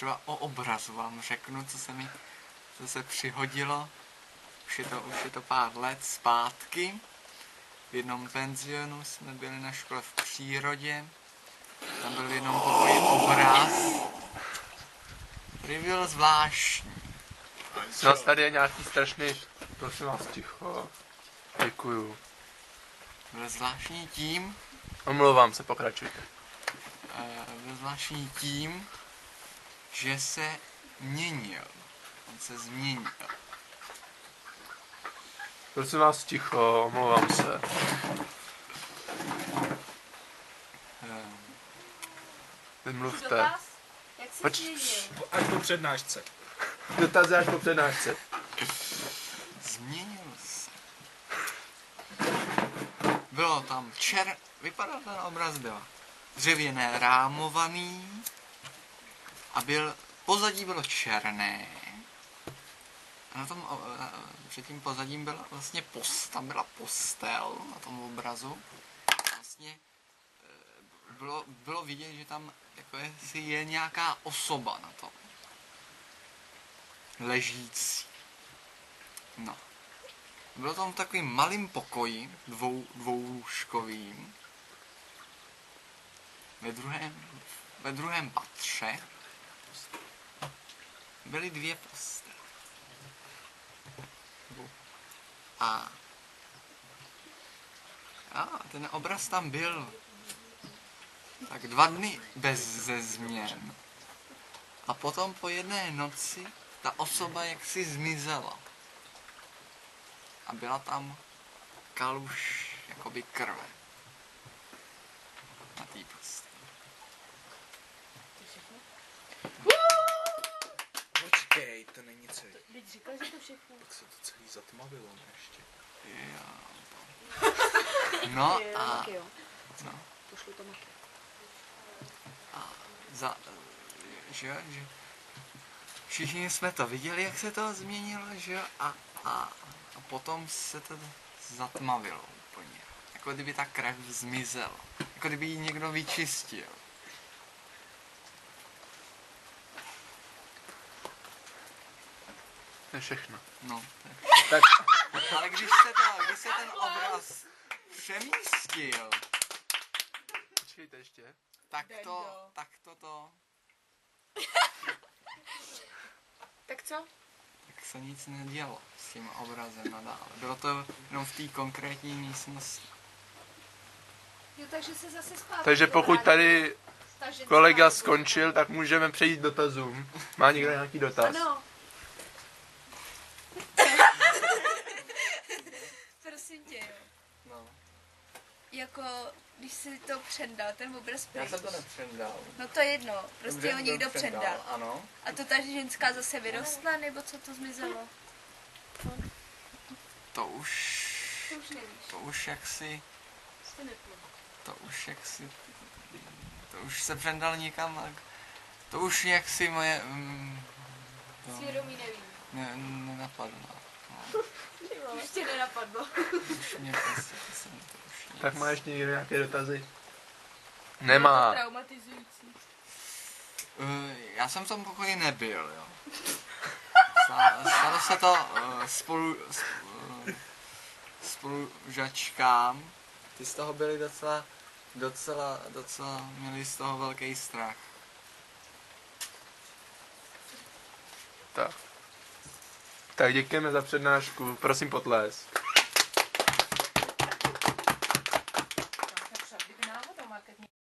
třeba o obrazu vám řeknu, co se přihodilo. Už je to pár let zpátky. V jednom penzionu jsme byli na škole v přírodě. Tam byl v jednom pokoji obraz, který byl zvláštní. Zas tady je nějaký strašný, prosím vás, ticho. Děkuju. Byl zvláštní tím, Omlouvám se, pokračujte. byl zvláštní tím, že se měnil. On se změnil. Prosím vás, ticho, omlouvám se. Vymluvte. Dotaz? Jak jsi změnil? Až po přednášce. Dotazy až po přednášce. Změnil se. Bylo tam vypadal ten obraz, byl dřevěné rámovaný a pozadí bylo černé. A na tom, před tím pozadím byla vlastně tam byla postel na tom obrazu. Vlastně bylo vidět, že tam jako je nějaká osoba na tom. Ležící. No. Bylo tam takovým malým pokoji, dvoulůžkovým. Ve druhém patře byly 2 postele. A ten obraz tam byl tak 2 dny beze změn. A potom po jedné noci ta osoba jaksi zmizela. A byla tam kaluž jakoby krve. Na té posteli. Počkej, to není celý. Teď říkal, že to všechno. Tak se to celý zatmavilo, ne ještě. No Jo, a... taky jo. No. Pošlu to maky. Že všichni jsme to viděli, jak se to změnilo, že jo? A potom se to zatmavilo úplně. Jako kdyby ta krev zmizela. Jako kdyby ji někdo vyčistil. To je všechno. No, Tak. ale když se ten obraz přemístil, Počkejte ještě. tak to Tak co? tak se nic nedělo s tím obrazem nadále. Bylo to jenom v té konkrétní místnosti. Jo, takže se zase zpátky. Takže pokud tady Takže kolega zpátky. skončil, tak můžeme přejít k dotazům. Má někdo nějaký dotaz? Ano. Prosím tě, jo. No. Jako, když si to přendal, ten obraz Já pryč. jsem to nepřendal. No to je jedno, prostě Dobře, ho někdo přendal. Ano. A to ta ženská zase vyrostla, nebo co to zmizelo? To už To už nevíš. to už jaksi to už se přendal někam a to už jaksi moje to Svědomí neví. nenapadlo. Už tě nenapadlo. Už mě prostě jsem to už nic. Tak má ještě někdo nějaké dotazy? Nemá. Traumatizující. Já jsem v tom pokoji nebyl, jo. Stalo se to spolužačkám. Ty z toho byli docela měli z toho velký strach. Tak děkujeme za přednášku. Prosím potlesk.